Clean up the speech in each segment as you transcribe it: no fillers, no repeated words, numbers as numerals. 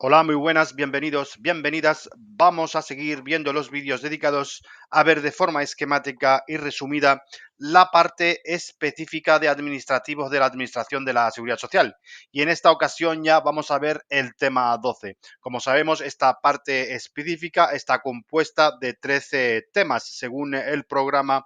Hola, muy buenas, bienvenidos, bienvenidas. Vamos a seguir viendo los vídeos dedicados a ver de forma esquemática y resumida la parte específica de administrativos de la Administración de la Seguridad Social. Y en esta ocasión ya vamos a ver el tema 12. Como sabemos, esta parte específica está compuesta de 13 temas, según el programa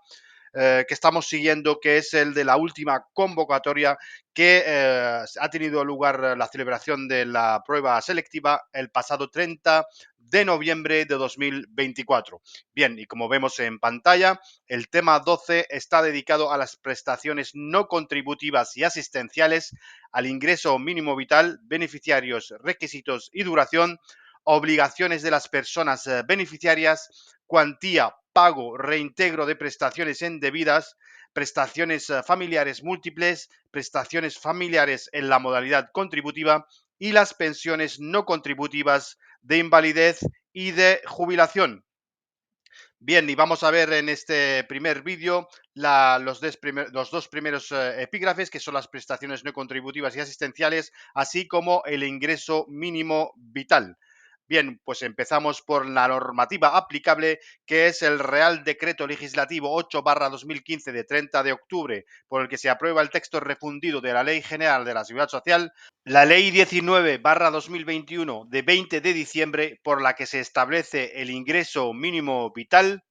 que estamos siguiendo, que es el de la última convocatoria que ha tenido lugar la celebración de la prueba selectiva el pasado 30 de noviembre de 2024. Bien, y como vemos en pantalla, el tema 12 está dedicado a las prestaciones no contributivas y asistenciales, al ingreso mínimo vital, beneficiarios, requisitos y duración, obligaciones de las personas beneficiarias, cuantía, pago, reintegro de prestaciones indebidas, prestaciones familiares múltiples, prestaciones familiares en la modalidad contributiva y las pensiones no contributivas de invalidez y de jubilación. Bien, y vamos a ver en este primer vídeo los dos primeros epígrafes, que son las prestaciones no contributivas y asistenciales, así como el ingreso mínimo vital. Bien, pues empezamos por la normativa aplicable, que es el Real Decreto Legislativo 8/2015 de 30 de octubre, por el que se aprueba el texto refundido de la Ley General de la Seguridad Social, la Ley 19/2021 de 20 de diciembre, por la que se establece el ingreso mínimo vital,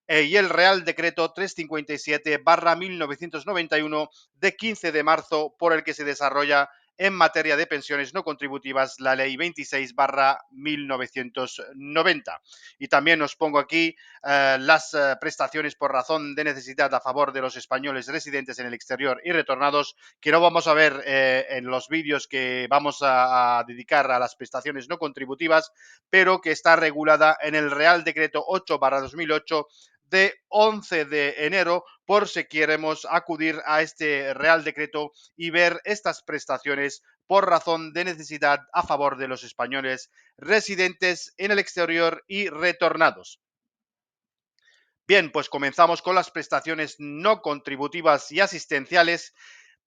y el Real Decreto 357/1991 de 15 de marzo, por el que se desarrolla en materia de pensiones no contributivas la Ley 26/1990. Y también os pongo aquí las prestaciones por razón de necesidad a favor de los españoles residentes en el exterior y retornados, que no vamos a ver en los vídeos que vamos a dedicar a las prestaciones no contributivas, pero que está regulada en el Real Decreto 8/2008 de 11 de enero, por si queremos acudir a este Real Decreto y ver estas prestaciones por razón de necesidad a favor de los españoles residentes en el exterior y retornados. Bien, pues comenzamos con las prestaciones no contributivas y asistenciales.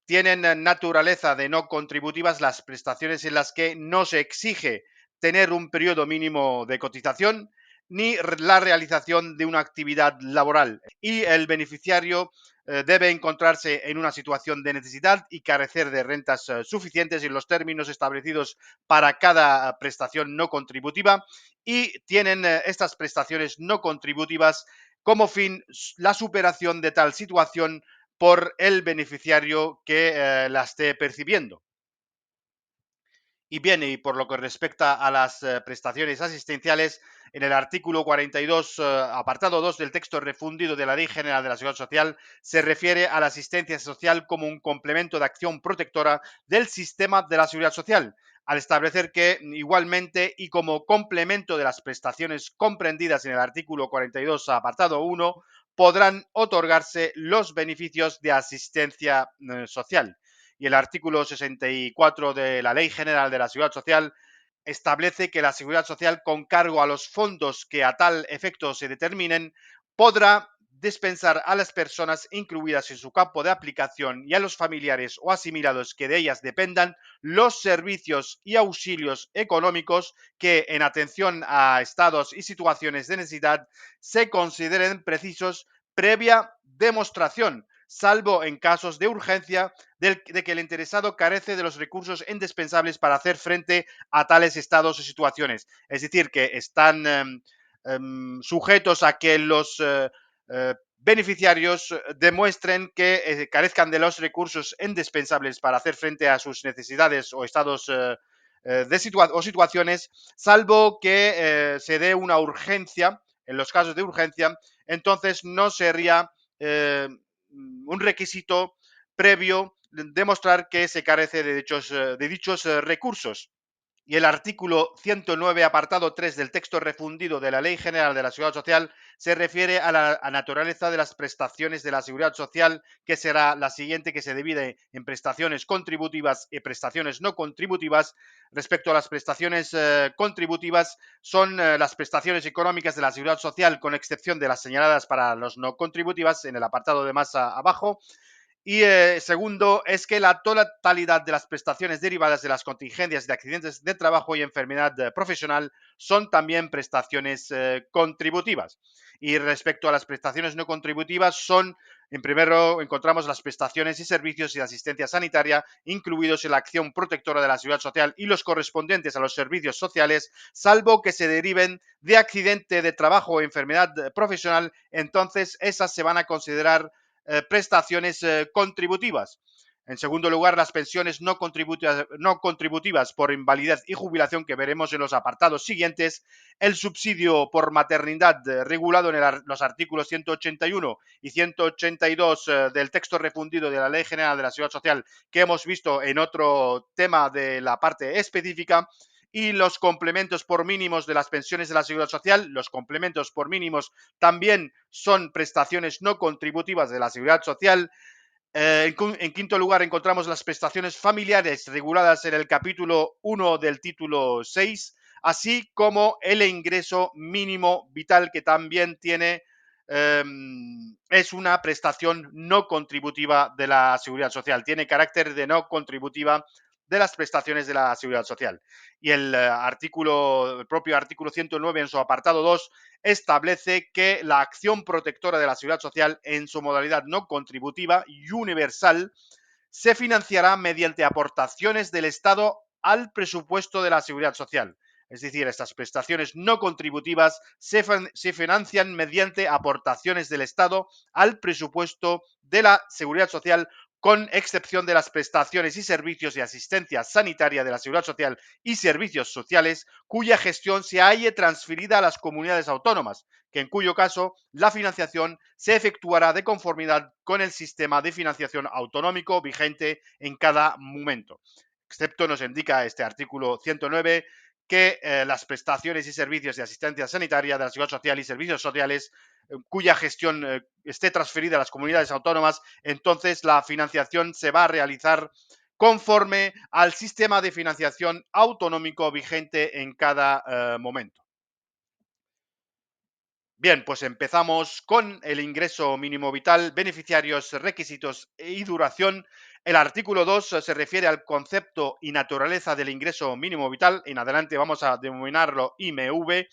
Tienen naturaleza de no contributivas las prestaciones en las que no se exige tener un periodo mínimo de cotización ni la realización de una actividad laboral, y el beneficiario debe encontrarse en una situación de necesidad y carecer de rentas suficientes en los términos establecidos para cada prestación no contributiva, y tienen estas prestaciones no contributivas como fin la superación de tal situación por el beneficiario que la esté percibiendo. Y bien, y por lo que respecta a las prestaciones asistenciales, en el artículo 42, apartado 2 del texto refundido de la Ley General de la Seguridad Social, se refiere a la asistencia social como un complemento de acción protectora del sistema de la Seguridad Social, al establecer que igualmente y como complemento de las prestaciones comprendidas en el artículo 42, apartado 1, podrán otorgarse los beneficios de asistencia social. Y el artículo 64 de la Ley General de la Seguridad Social establece que la Seguridad Social, con cargo a los fondos que a tal efecto se determinen, podrá dispensar a las personas incluidas en su campo de aplicación y a los familiares o asimilados que de ellas dependan los servicios y auxilios económicos que, en atención a estados y situaciones de necesidad, se consideren precisos previa demostración, salvo en casos de urgencia de que el interesado carece de los recursos indispensables para hacer frente a tales estados o situaciones. Es decir, que están sujetos a que los beneficiarios demuestren que carezcan de los recursos indispensables para hacer frente a sus necesidades o estados o situaciones, salvo que se dé una urgencia. En los casos de urgencia, entonces no sería un requisito previo demostrar que se carece de dichos recursos. Y el artículo 109, apartado 3 del texto refundido de la Ley General de la Seguridad Social se refiere a la naturaleza de las prestaciones de la Seguridad Social, que será la siguiente, que se divide en prestaciones contributivas y prestaciones no contributivas. Respecto a las prestaciones contributivas, son las prestaciones económicas de la Seguridad Social, con excepción de las señaladas para los no contributivas en el apartado de más abajo, Y segundo, es que la totalidad de las prestaciones derivadas de las contingencias de accidentes de trabajo y enfermedad profesional son también prestaciones contributivas. Y respecto a las prestaciones no contributivas, son, en primero, encontramos las prestaciones y servicios y asistencia sanitaria, incluidos en la acción protectora de la seguridad social y los correspondientes a los servicios sociales, salvo que se deriven de accidente de trabajo o enfermedad profesional, entonces esas se van a considerar prestaciones contributivas. En segundo lugar, las pensiones no contributivas por invalidez y jubilación que veremos en los apartados siguientes. El subsidio por maternidad regulado en los artículos 181 y 182 del texto refundido de la Ley General de la Seguridad Social que hemos visto en otro tema de la parte específica. Y los complementos por mínimos de las pensiones de la Seguridad Social. Los complementos por mínimos también son prestaciones no contributivas de la Seguridad Social. En quinto lugar, encontramos las prestaciones familiares reguladas en el capítulo 1 del título 6, así como el ingreso mínimo vital, que también tiene, es una prestación no contributiva de la Seguridad Social, tiene carácter de no contributiva de las prestaciones de la Seguridad Social. Y el propio artículo 109, en su apartado 2, establece que la acción protectora de la Seguridad Social en su modalidad no contributiva y universal se financiará mediante aportaciones del Estado al presupuesto de la Seguridad Social. Es decir, estas prestaciones no contributivas se financian mediante aportaciones del Estado al presupuesto de la Seguridad Social, con excepción de las prestaciones y servicios de asistencia sanitaria de la Seguridad Social y servicios sociales, cuya gestión se halle transferida a las comunidades autónomas, que en cuyo caso la financiación se efectuará de conformidad con el sistema de financiación autonómico vigente en cada momento. Excepto, nos indica este artículo 109, que las prestaciones y servicios de asistencia sanitaria de la Seguridad Social y servicios sociales cuya gestión esté transferida a las comunidades autónomas, entonces la financiación se va a realizar conforme al sistema de financiación autonómico vigente en cada momento. Bien, pues empezamos con el ingreso mínimo vital, beneficiarios, requisitos y duración. El artículo 2 se refiere al concepto y naturaleza del ingreso mínimo vital. En adelante vamos a denominarlo IMV.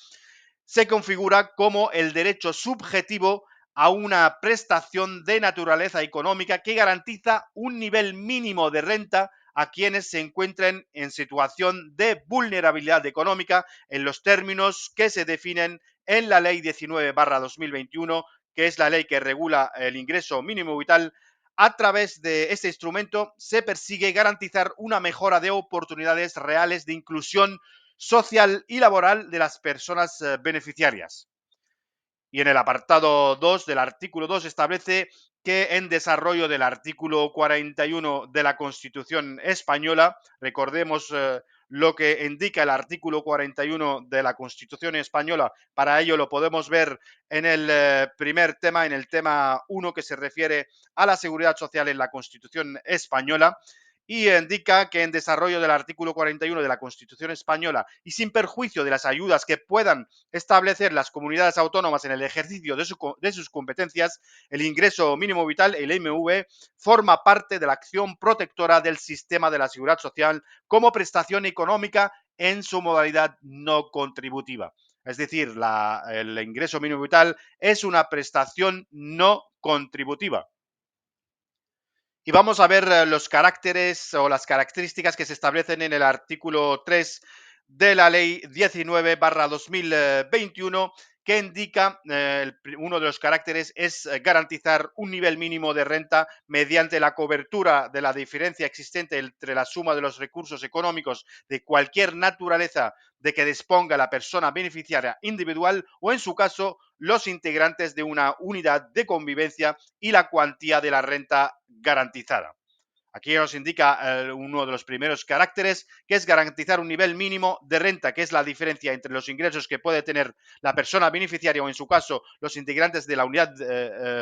Se configura como el derecho subjetivo a una prestación de naturaleza económica que garantiza un nivel mínimo de renta a quienes se encuentren en situación de vulnerabilidad económica en los términos que se definen en la Ley 19/2021, que es la ley que regula el ingreso mínimo vital. A través de este instrumento se persigue garantizar una mejora de oportunidades reales de inclusión social y laboral de las personas beneficiarias. Y en el apartado 2 del artículo 2 establece que, en desarrollo del artículo 41 de la Constitución española, recordemos lo que indica el artículo 41 de la Constitución española. Para ello lo podemos ver en el primer tema, en el tema 1, que se refiere a la seguridad social en la Constitución española, y indica que, en desarrollo del artículo 41 de la Constitución española y sin perjuicio de las ayudas que puedan establecer las comunidades autónomas en el ejercicio de sus competencias, el ingreso mínimo vital, el IMV, forma parte de la acción protectora del sistema de la seguridad social como prestación económica en su modalidad no contributiva. Es decir, el ingreso mínimo vital es una prestación no contributiva. Y vamos a ver los caracteres o las características que se establecen en el artículo 3 de la Ley 19/2021, que indica, uno de los caracteres es garantizar un nivel mínimo de renta mediante la cobertura de la diferencia existente entre la suma de los recursos económicos de cualquier naturaleza de que disponga la persona beneficiaria individual o, en su caso, los integrantes de una unidad de convivencia, y la cuantía de la renta garantizada. Aquí nos indica uno de los primeros caracteres, que es garantizar un nivel mínimo de renta, que es la diferencia entre los ingresos que puede tener la persona beneficiaria o, en su caso, los integrantes de la unidad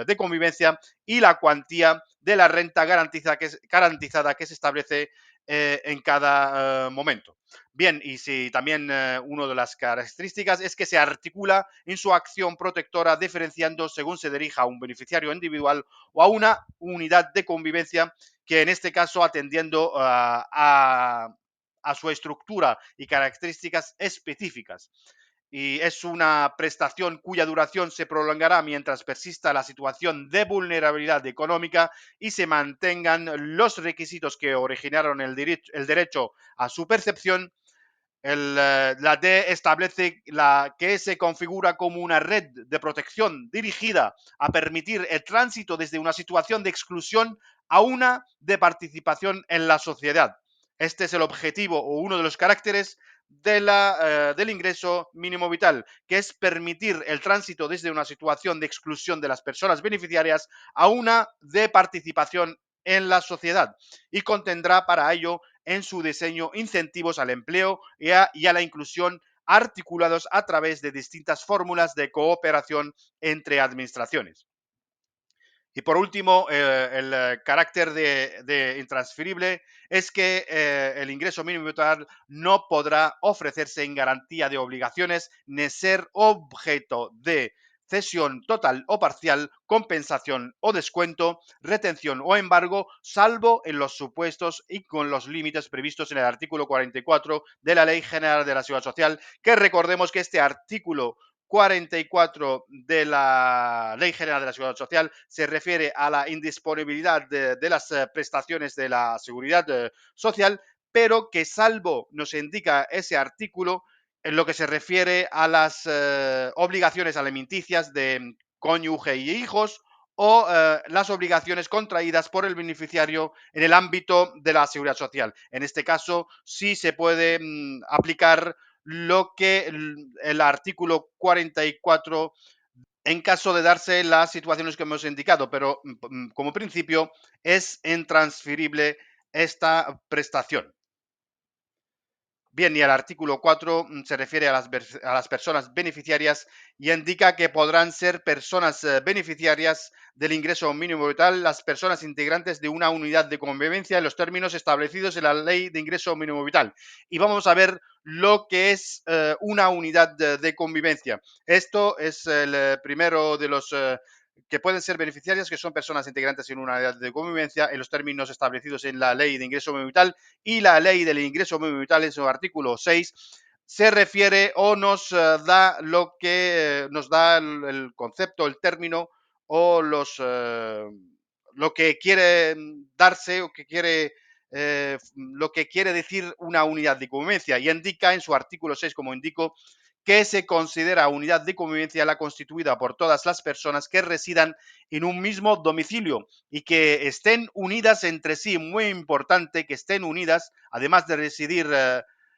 de convivencia, y la cuantía de la renta garantizada que se establece en cada momento. Bien, y si también una de las características es que se articula en su acción protectora diferenciando según se dirija a un beneficiario individual o a una unidad de convivencia que en este caso atendiendo a su estructura y características específicas. Y es una prestación cuya duración se prolongará mientras persista la situación de vulnerabilidad económica y se mantengan los requisitos que originaron el derecho a su percepción. La D establece que se configura como una red de protección dirigida a permitir el tránsito desde una situación de exclusión a una de participación en la sociedad. Este es el objetivo o uno de los caracteres del ingreso mínimo vital, que es permitir el tránsito desde una situación de exclusión de las personas beneficiarias a una de participación en la sociedad y contendrá para ello en su diseño incentivos al empleo y a la inclusión articulados a través de distintas fórmulas de cooperación entre administraciones. Y por último, el carácter de intransferible es que el ingreso mínimo vital no podrá ofrecerse en garantía de obligaciones ni ser objeto de cesión total o parcial, compensación o descuento, retención o embargo, salvo en los supuestos y con los límites previstos en el artículo 44 de la Ley General de la Seguridad Social, que recordemos que este artículo 44 de la Ley General de la Seguridad Social se refiere a la indisponibilidad de las prestaciones de la seguridad social, pero que salvo nos indica ese artículo en lo que se refiere a las obligaciones alimenticias de cónyuge y hijos o las obligaciones contraídas por el beneficiario en el ámbito de la seguridad social. En este caso, sí se puede aplicar lo que el artículo 44 en caso de darse las situaciones que hemos indicado, pero como principio es intransferible esta prestación. Bien, y el artículo 4 se refiere a las personas beneficiarias y indica que podrán ser personas beneficiarias del ingreso mínimo vital las personas integrantes de una unidad de convivencia en los términos establecidos en la Ley de Ingreso Mínimo Vital. Y vamos a ver lo que es una unidad de convivencia. Esto es el primero de los que pueden ser beneficiarias, que son personas integrantes en una unidad de convivencia en los términos establecidos en la Ley de Ingreso Mínimo Vital y la Ley del Ingreso Mínimo Vital en su artículo 6 se refiere o nos da lo que nos da el concepto, el término o lo que quiere darse o que quiere lo que quiere decir una unidad de convivencia y indica en su artículo 6, como indico, que se considera unidad de convivencia la constituida por todas las personas que residan en un mismo domicilio y que estén unidas entre sí, muy importante que estén unidas, además de residir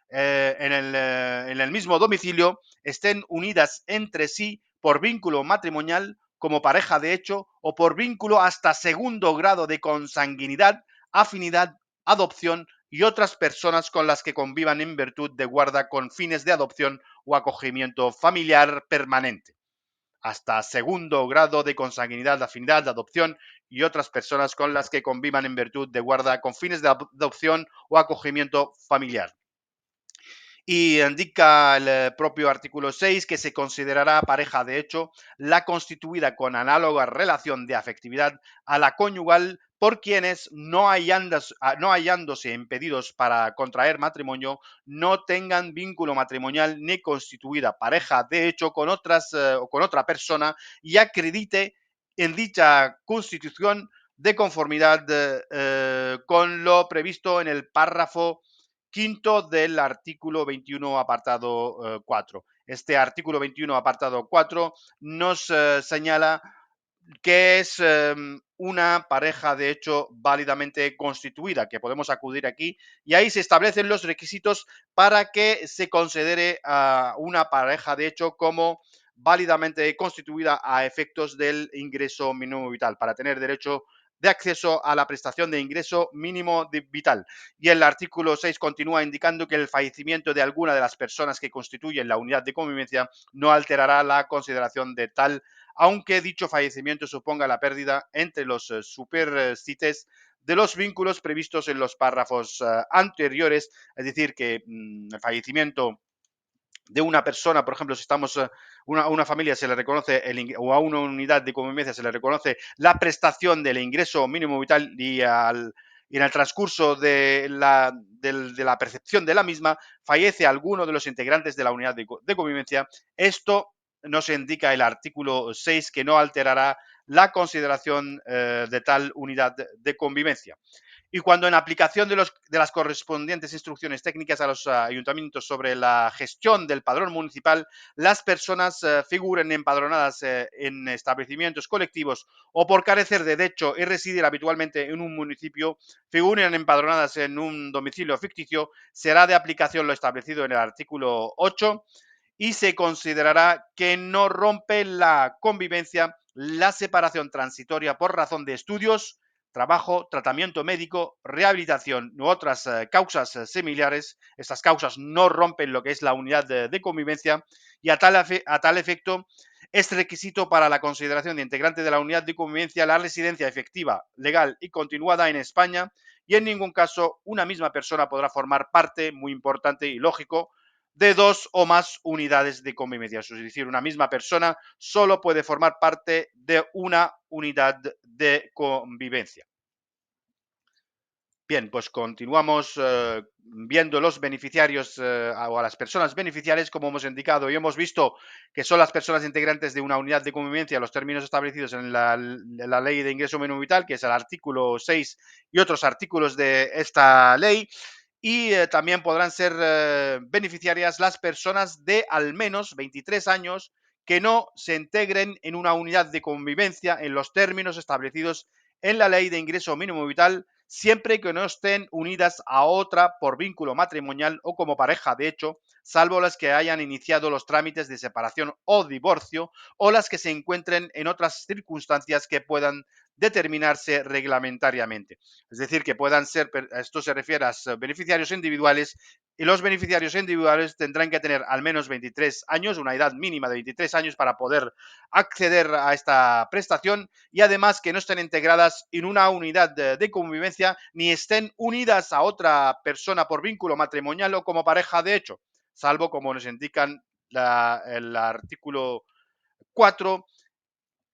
en el mismo domicilio, estén unidas entre sí por vínculo matrimonial como pareja de hecho o por vínculo hasta segundo grado de consanguinidad, afinidad, adopción y otras personas con las que convivan en virtud de guarda con fines de adopción o acogimiento familiar permanente hasta segundo grado de consanguinidad, de afinidad, de adopción y otras personas con las que convivan en virtud de guarda con fines de adopción o acogimiento familiar. Y indica el propio artículo 6 que se considerará pareja de hecho la constituida con análoga relación de afectividad a la conyugal por quienes, no hallándose impedidos para contraer matrimonio, no tengan vínculo matrimonial ni constituida pareja de hecho con con otra persona y acredite en dicha constitución de conformidad con lo previsto en el párrafo quinto del artículo 21 apartado 4. Este artículo 21 apartado 4 nos señala que es una pareja de hecho válidamente constituida, que podemos acudir aquí y ahí se establecen los requisitos para que se considere a una pareja de hecho como válidamente constituida a efectos del ingreso mínimo vital, para tener derecho de acceso a la prestación de ingreso mínimo vital. Y el artículo 6 continúa indicando que el fallecimiento de alguna de las personas que constituyen la unidad de convivencia no alterará la consideración de tal, aunque dicho fallecimiento suponga la pérdida entre los supercites de los vínculos previstos en los párrafos anteriores, es decir, que el fallecimiento de una persona, por ejemplo, si estamos a una familia se le reconoce o a una unidad de convivencia se le reconoce la prestación del ingreso mínimo vital y en el transcurso de la percepción de la misma fallece alguno de los integrantes de la unidad de convivencia. Esto nos indica el artículo 6 que no alterará la consideración de tal unidad de convivencia. Y cuando en aplicación de las correspondientes instrucciones técnicas a los ayuntamientos sobre la gestión del padrón municipal, las personas figuren empadronadas en establecimientos colectivos o por carecer de derecho y residir habitualmente en un municipio, figuren empadronadas en un domicilio ficticio, será de aplicación lo establecido en el artículo 8 y se considerará que no rompe la convivencia la separación transitoria por razón de estudios, trabajo, tratamiento médico, rehabilitación u otras causas similares. Estas causas no rompen lo que es la unidad de convivencia y a tal efecto es requisito para la consideración de integrante de la unidad de convivencia la residencia efectiva, legal y continuada en España y en ningún caso una misma persona podrá formar parte, muy importante y lógico, de dos o más unidades de convivencia. Es decir, una misma persona solo puede formar parte de una unidad de convivencia. Bien, pues continuamos viendo los beneficiarios o a las personas beneficiarias, como hemos indicado y hemos visto que son las personas integrantes de una unidad de convivencia, los términos establecidos en la Ley de Ingreso Mínimo Vital, que es el artículo 6 y otros artículos de esta ley. Y también podrán ser beneficiarias las personas de al menos 23 años que no se integren en una unidad de convivencia en los términos establecidos en la Ley de Ingreso Mínimo Vital, siempre que no estén unidas a otra por vínculo matrimonial o como pareja de hecho, salvo las que hayan iniciado los trámites de separación o divorcio o las que se encuentren en otras circunstancias que puedan determinarse reglamentariamente. Es decir, que puedan ser, esto se refiere a beneficiarios individuales y los beneficiarios individuales tendrán que tener al menos 23 años, una edad mínima de 23 años para poder acceder a esta prestación y además que no estén integradas en una unidad de convivencia ni estén unidas a otra persona por vínculo matrimonial o como pareja de hecho, salvo como nos indican el artículo 4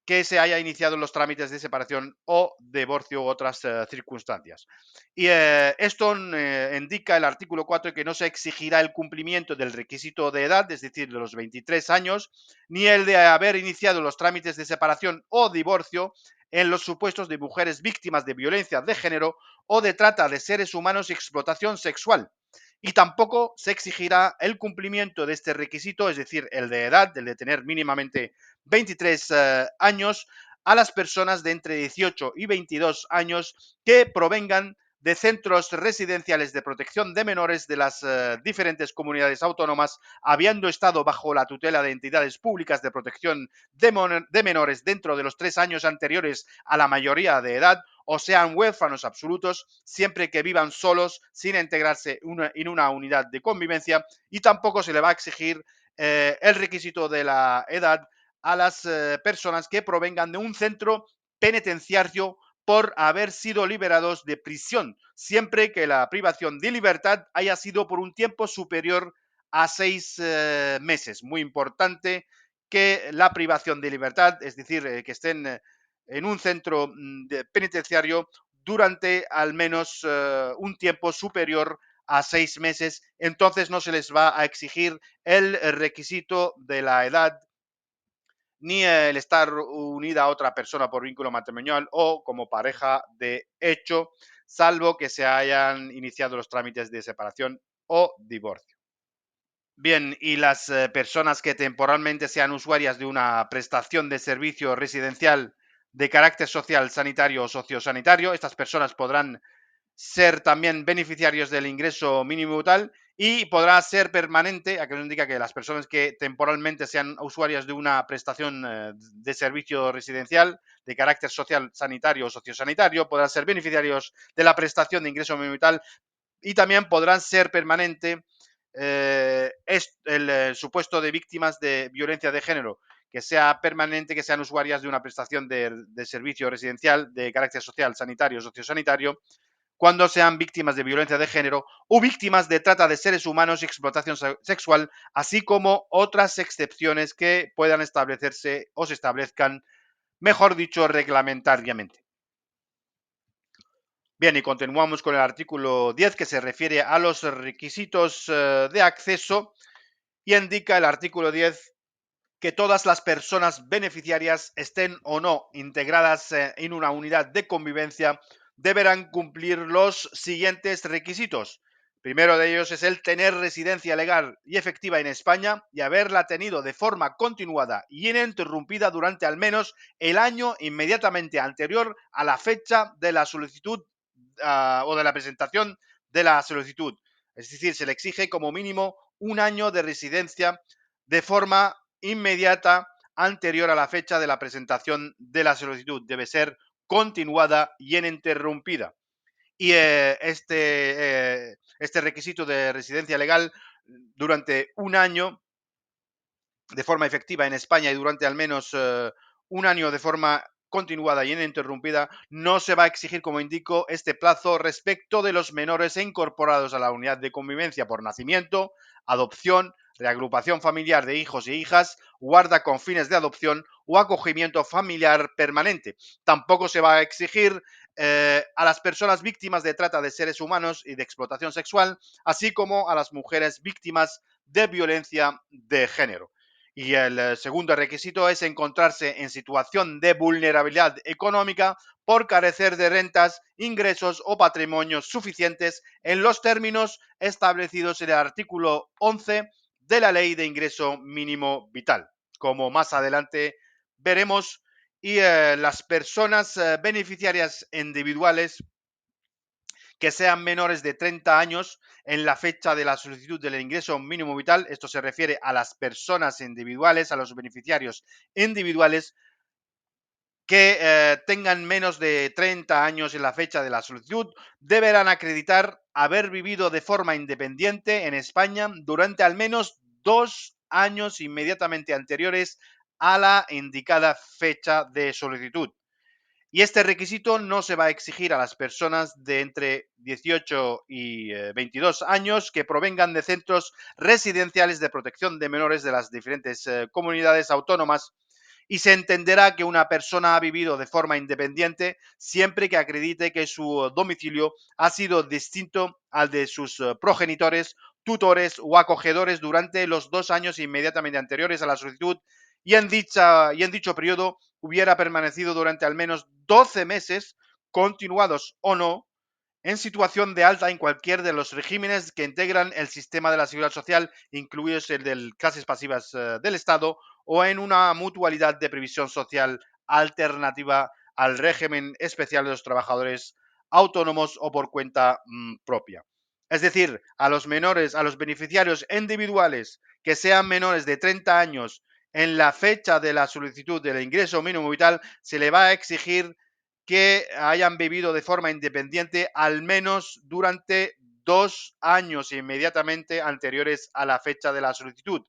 que se haya iniciado los trámites de separación o divorcio u otras circunstancias. Y esto indica el artículo 4 que no se exigirá el cumplimiento del requisito de edad, es decir, de los 23 años, ni el de haber iniciado los trámites de separación o divorcio en los supuestos de mujeres víctimas de violencia de género o de trata de seres humanos y explotación sexual. Y tampoco se exigirá el cumplimiento de este requisito, es decir, el de edad, el de tener mínimamente 23 años, a las personas de entre 18 y 22 años que provengan de centros residenciales de protección de menores de las diferentes comunidades autónomas, habiendo estado bajo la tutela de entidades públicas de protección de menores dentro de los 3 años anteriores a la mayoría de edad, o sean huérfanos absolutos, siempre que vivan solos, sin integrarse en una unidad de convivencia, y tampoco se le va a exigir el requisito de la edad a las personas que provengan de un centro penitenciario por haber sido liberados de prisión, siempre que la privación de libertad haya sido por un tiempo superior a 6 meses. Muy importante que la privación de libertad, es decir, que estén en un centro penitenciario durante al menos un tiempo superior a 6 meses, entonces no se les va a exigir el requisito de la edad ni el estar unida a otra persona por vínculo matrimonial o como pareja de hecho, salvo que se hayan iniciado los trámites de separación o divorcio. Bien, y las personas que temporalmente sean usuarias de una prestación de servicio residencial de carácter social, sanitario o sociosanitario, estas personas podrán ser también beneficiarios del ingreso mínimo vital y podrá ser permanente, a que nos indica que las personas que temporalmente sean usuarias de una prestación de servicio residencial de carácter social, sanitario o sociosanitario podrán ser beneficiarios de la prestación de ingreso mínimo vital y también podrán ser permanente el supuesto de víctimas de violencia de género, que sea permanente, que sean usuarias de una prestación de servicio residencial de carácter social, sanitario, sociosanitario, cuando sean víctimas de violencia de género o víctimas de trata de seres humanos y explotación sexual, así como otras excepciones que puedan establecerse o se establezcan, mejor dicho, reglamentariamente. Bien, y continuamos con el artículo 10, que se refiere a los requisitos de acceso, y indica el artículo 10 que todas las personas beneficiarias, estén o no integradas en una unidad de convivencia, deberán cumplir los siguientes requisitos. Primero de ellos es el tener residencia legal y efectiva en España y haberla tenido de forma continuada y ininterrumpida durante al menos el año inmediatamente anterior a la fecha de la solicitud o de la presentación de la solicitud. Es decir, se le exige como mínimo un año de residencia de forma inmediata anterior a la fecha de la presentación de la solicitud. Debe ser continuada y ininterrumpida. Y este requisito de residencia legal durante un año de forma efectiva en España y durante al menos un año de forma continuada y ininterrumpida, no se va a exigir, como indico, este plazo respecto de los menores incorporados a la unidad de convivencia por nacimiento, adopción, reagrupación familiar de hijos e hijas, guarda con fines de adopción o acogimiento familiar permanente. Tampoco se va a exigir a las personas víctimas de trata de seres humanos y de explotación sexual, así como a las mujeres víctimas de violencia de género. Y el segundo requisito es encontrarse en situación de vulnerabilidad económica por carecer de rentas, ingresos o patrimonios suficientes en los términos establecidos en el artículo 11 de la Ley de Ingreso Mínimo Vital, como más adelante veremos. Y las personas beneficiarias individuales que sean menores de 30 años en la fecha de la solicitud del ingreso mínimo vital. Esto se refiere a las personas individuales, a los beneficiarios individuales que tengan menos de 30 años en la fecha de la solicitud, deberán acreditar haber vivido de forma independiente en España durante al menos 2 años inmediatamente anteriores a la indicada fecha de solicitud. Y este requisito no se va a exigir a las personas de entre 18 y 22 años que provengan de centros residenciales de protección de menores de las diferentes comunidades autónomas, y se entenderá que una persona ha vivido de forma independiente siempre que acredite que su domicilio ha sido distinto al de sus progenitores, tutores o acogedores durante los 2 años inmediatamente anteriores a la solicitud, y en dicho periodo hubiera permanecido durante al menos 12 meses, continuados o no, en situación de alta en cualquier de los regímenes que integran el sistema de la seguridad social, incluidos el de clases pasivas del Estado, o en una mutualidad de previsión social alternativa al régimen especial de los trabajadores autónomos o por cuenta propia. Es decir, a los menores, a los beneficiarios individuales que sean menores de 30 años en la fecha de la solicitud del ingreso mínimo vital, se le va a exigir que hayan vivido de forma independiente al menos durante 2 años inmediatamente anteriores a la fecha de la solicitud,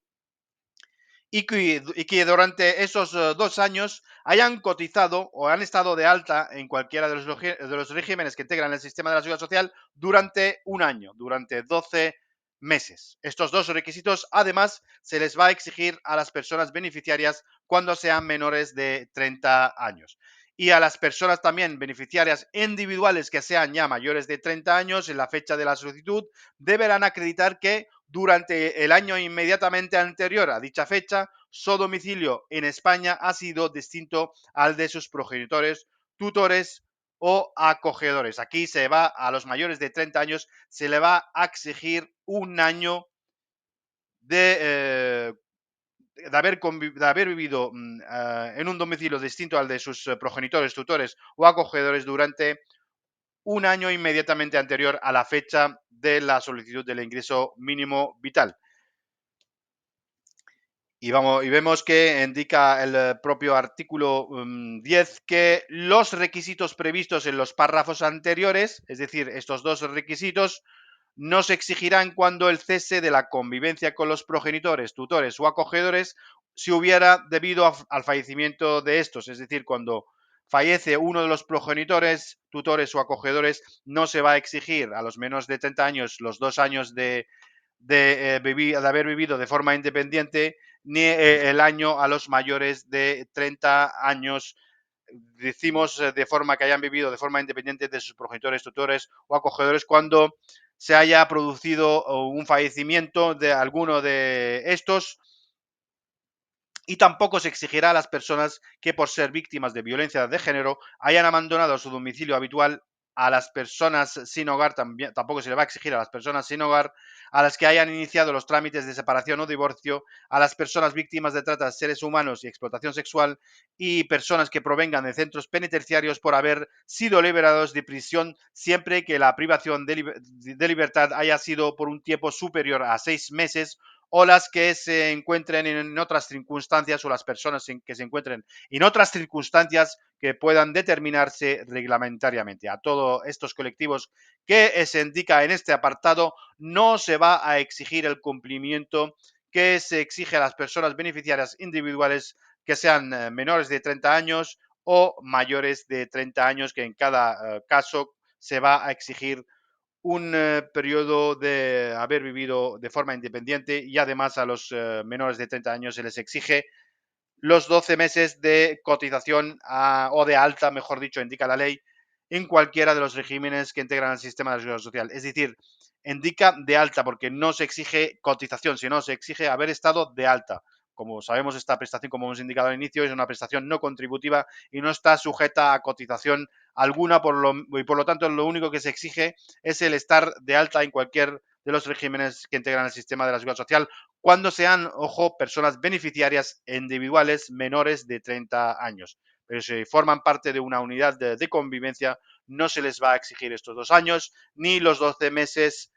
y que durante esos 2 años hayan cotizado o han estado de alta en cualquiera de los regímenes que integran el sistema de la seguridad social durante un año, durante 12 meses. Estos dos requisitos, además, se les va a exigir a las personas beneficiarias cuando sean menores de 30 años. Y a las personas también beneficiarias individuales que sean ya mayores de 30 años en la fecha de la solicitud, deberán acreditar que durante el año inmediatamente anterior a dicha fecha, su domicilio en España ha sido distinto al de sus progenitores, tutores o acogedores. Aquí se va a los mayores de 30 años, se le va a exigir un año de, de haber vivido en un domicilio distinto al de sus progenitores, tutores o acogedores durante un año inmediatamente anterior a la fecha de la solicitud del ingreso mínimo vital. Y vemos que indica el propio artículo 10 que los requisitos previstos en los párrafos anteriores, es decir, estos dos requisitos, no se exigirán cuando el cese de la convivencia con los progenitores, tutores o acogedores si hubiera debido al fallecimiento de estos, es decir, cuando fallece uno de los progenitores, tutores o acogedores, no se va a exigir a los menos de 30 años los 2 años de haber vivido de forma independiente, ni el año a los mayores de 30 años, decimos de forma que hayan vivido de forma independiente de sus progenitores, tutores o acogedores cuando se haya producido un fallecimiento de alguno de estos, y tampoco se exigirá a las personas que por ser víctimas de violencia de género hayan abandonado su domicilio habitual. A las personas sin hogar también, tampoco se le va a exigir a las personas sin hogar, a las que hayan iniciado los trámites de separación o divorcio, a las personas víctimas de trata de seres humanos y explotación sexual, y personas que provengan de centros penitenciarios por haber sido liberados de prisión siempre que la privación de libertad haya sido por un tiempo superior a 6 meses, o las que se encuentren en otras circunstancias, o las personas que se encuentren en otras circunstancias que puedan determinarse reglamentariamente. A todos estos colectivos que se indica en este apartado no se va a exigir el cumplimiento que se exige a las personas beneficiarias individuales que sean menores de 30 años o mayores de 30 años, que en cada caso se va a exigir un periodo de haber vivido de forma independiente, y además a los menores de 30 años se les exige los 12 meses de cotización o de alta, mejor dicho, indica la ley, en cualquiera de los regímenes que integran el sistema de seguridad social. Es decir, indica de alta porque no se exige cotización, sino se exige haber estado de alta. Como sabemos, esta prestación, como hemos indicado al inicio, es una prestación no contributiva y no está sujeta a cotización alguna, y por lo tanto lo único que se exige es el estar de alta en cualquier de los regímenes que integran el sistema de la seguridad social, cuando sean, ojo, personas beneficiarias individuales menores de 30 años. Pero si forman parte de una unidad de convivencia, no se les va a exigir estos 2 años ni los 12 meses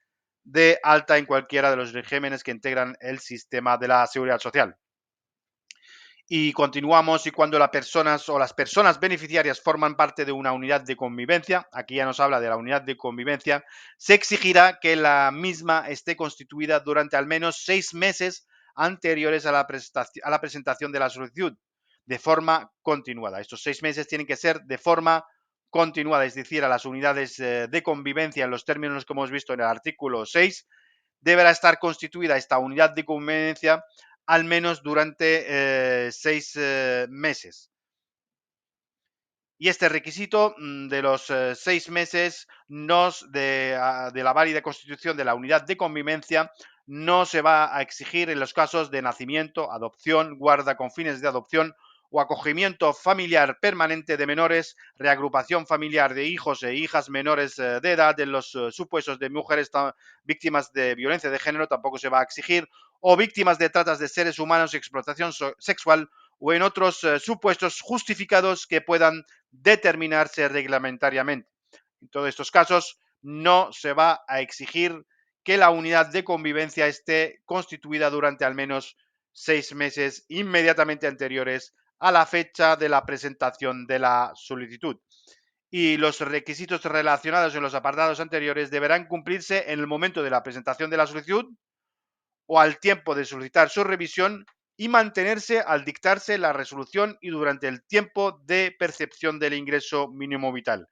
de alta en cualquiera de los regímenes que integran el sistema de la seguridad social. Y continuamos, y cuando las personas o las personas beneficiarias forman parte de una unidad de convivencia, aquí ya nos habla de la unidad de convivencia, se exigirá que la misma esté constituida durante al menos 6 meses anteriores a la presentación de la solicitud, de forma continuada. Estos 6 meses tienen que ser de forma continuada, es decir, a las unidades de convivencia, en los términos que hemos visto en el artículo 6, deberá estar constituida esta unidad de convivencia al menos durante 6 meses. Y este requisito de los 6 meses de la válida constitución de la unidad de convivencia no se va a exigir en los casos de nacimiento, adopción, guarda con fines de adopción o acogimiento familiar permanente de menores, reagrupación familiar de hijos e hijas menores de edad, en los supuestos de mujeres víctimas de violencia de género tampoco se va a exigir, o víctimas de tratas de seres humanos y explotación sexual, o en otros supuestos justificados que puedan determinarse reglamentariamente. En todos estos casos, no se va a exigir que la unidad de convivencia esté constituida durante al menos 6 meses inmediatamente anteriores a la fecha de la presentación de la solicitud. Y los requisitos relacionados en los apartados anteriores deberán cumplirse en el momento de la presentación de la solicitud o al tiempo de solicitar su revisión, y mantenerse al dictarse la resolución y durante el tiempo de percepción del ingreso mínimo vital.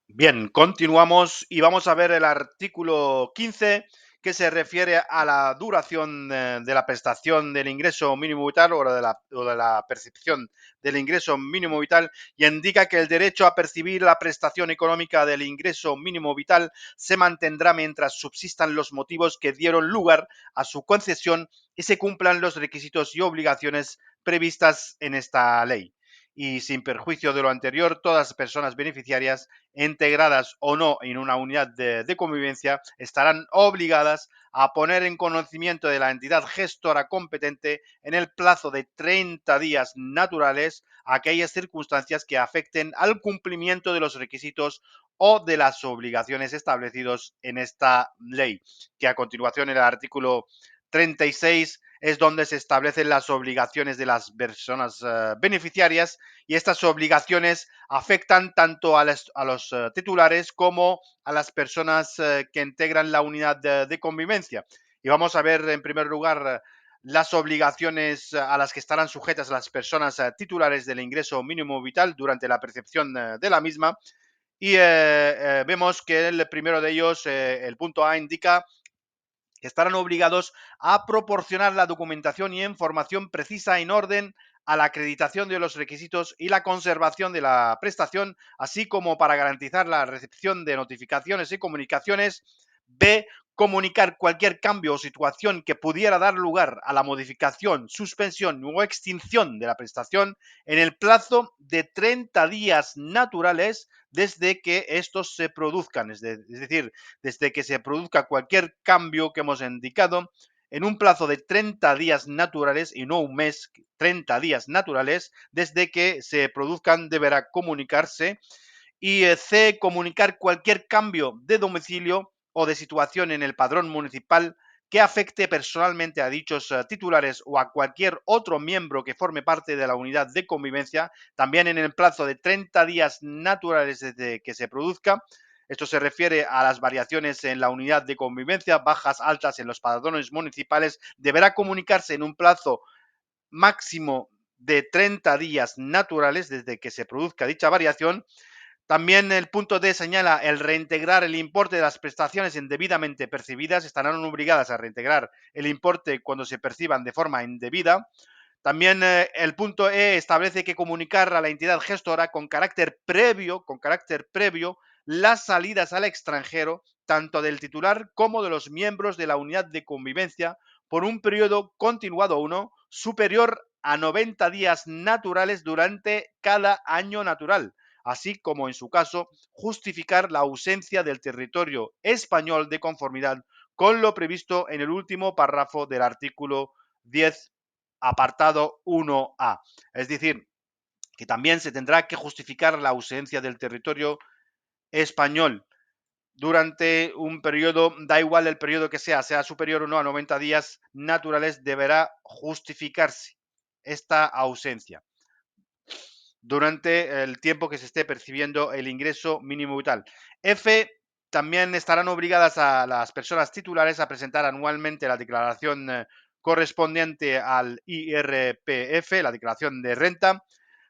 Bien, continuamos y vamos a ver el artículo 15, que se refiere a la duración de la prestación del ingreso mínimo vital, o de la percepción del ingreso mínimo vital, y indica que el derecho a percibir la prestación económica del ingreso mínimo vital se mantendrá mientras subsistan los motivos que dieron lugar a su concesión y se cumplan los requisitos y obligaciones previstas en esta ley. Y sin perjuicio de lo anterior, todas las personas beneficiarias, integradas o no en una unidad de convivencia, estarán obligadas a poner en conocimiento de la entidad gestora competente en el plazo de 30 días naturales aquellas circunstancias que afecten al cumplimiento de los requisitos o de las obligaciones establecidos en esta ley, que a continuación en el artículo 36 es donde se establecen las obligaciones de las personas beneficiarias y estas obligaciones afectan tanto a los titulares como a las personas que integran la unidad de convivencia. Y vamos a ver en primer lugar las obligaciones a las que estarán sujetas las personas titulares del ingreso mínimo vital durante la percepción de la misma. Y vemos que el primero de ellos, el punto A, indica que estarán obligados a proporcionar la documentación y información precisa en orden a la acreditación de los requisitos y la conservación de la prestación, así como para garantizar la recepción de notificaciones y comunicaciones. B. Comunicar cualquier cambio o situación que pudiera dar lugar a la modificación, suspensión o extinción de la prestación en el plazo de 30 días naturales desde que estos se produzcan. Es decir, desde que se produzca cualquier cambio que hemos indicado en un plazo de 30 días naturales y no un mes, 30 días naturales, desde que se produzcan deberá comunicarse. Y C, comunicar cualquier cambio de domicilio o de situación en el padrón municipal que afecte personalmente a dichos titulares o a cualquier otro miembro que forme parte de la unidad de convivencia, también en el plazo de 30 días naturales desde que se produzca. Esto se refiere a las variaciones en la unidad de convivencia, bajas, altas en los padrones municipales. Deberá comunicarse en un plazo máximo de 30 días naturales desde que se produzca dicha variación. También el punto D señala el reintegrar el importe de las prestaciones indebidamente percibidas. Estarán obligadas a reintegrar el importe cuando se perciban de forma indebida. También el punto E establece que comunicar a la entidad gestora con carácter previo, las salidas al extranjero, tanto del titular como de los miembros de la unidad de convivencia, por un periodo continuado o no superior a 90 días naturales durante cada año natural, así como en su caso justificar la ausencia del territorio español de conformidad con lo previsto en el último párrafo del artículo 10 apartado 1A. Es decir, que también se tendrá que justificar la ausencia del territorio español durante un periodo, da igual el periodo que sea superior o no a 90 días naturales, deberá justificarse esta ausencia durante el tiempo que se esté percibiendo el ingreso mínimo vital. F. También estarán obligadas a las personas titulares a presentar anualmente la declaración correspondiente al IRPF, la declaración de renta.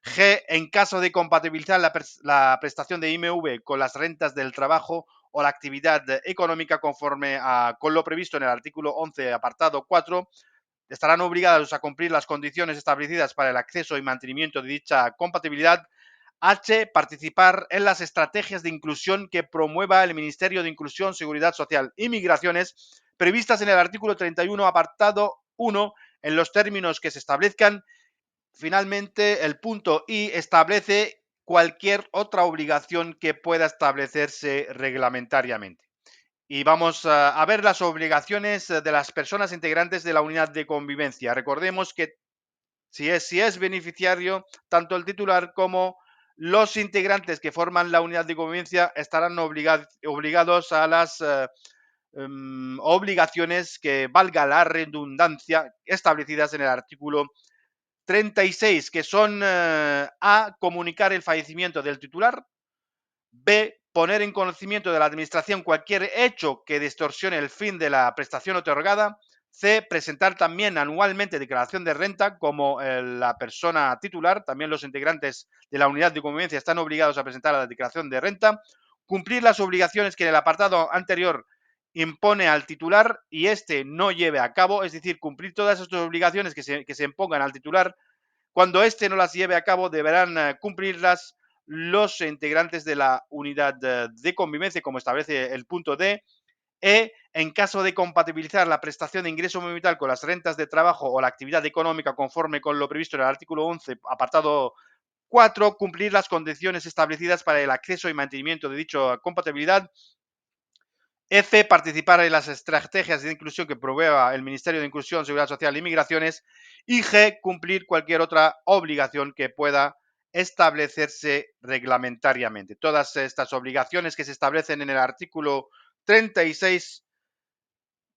G. En caso de compatibilizar la prestación de IMV con las rentas del trabajo o la actividad económica conforme con lo previsto en el artículo 11, apartado 4, estarán obligados a cumplir las condiciones establecidas para el acceso y mantenimiento de dicha compatibilidad. H. Participar en las estrategias de inclusión que promueva el Ministerio de Inclusión, Seguridad Social y Migraciones, previstas en el artículo 31, apartado 1, en los términos que se establezcan. Finalmente, el punto I establece cualquier otra obligación que pueda establecerse reglamentariamente. Y vamos a ver las obligaciones de las personas integrantes de la unidad de convivencia. Recordemos que si es beneficiario, tanto el titular como los integrantes que forman la unidad de convivencia estarán obligados a las obligaciones que, valga la redundancia, establecidas en el artículo 36, que son A, comunicar el fallecimiento del titular; B, poner en conocimiento de la administración cualquier hecho que distorsione el fin de la prestación otorgada; C, presentar también anualmente declaración de renta como la persona titular. También los integrantes de la unidad de convivencia están obligados a presentar la declaración de renta; cumplir las obligaciones que en el apartado anterior impone al titular y este no lleve a cabo, es decir, cumplir todas estas obligaciones que se impongan al titular. Cuando éste no las lleve a cabo, deberán cumplirlas los integrantes de la unidad de convivencia, como establece el punto D. En caso de compatibilizar la prestación de ingreso mínimo vital con las rentas de trabajo o la actividad económica conforme con lo previsto en el artículo 11, apartado 4, cumplir las condiciones establecidas para el acceso y mantenimiento de dicha compatibilidad. F, participar en las estrategias de inclusión que provea el Ministerio de Inclusión, Seguridad Social y Migraciones. Y G, cumplir cualquier otra obligación que pueda establecerse reglamentariamente. Todas estas obligaciones que se establecen en el artículo 36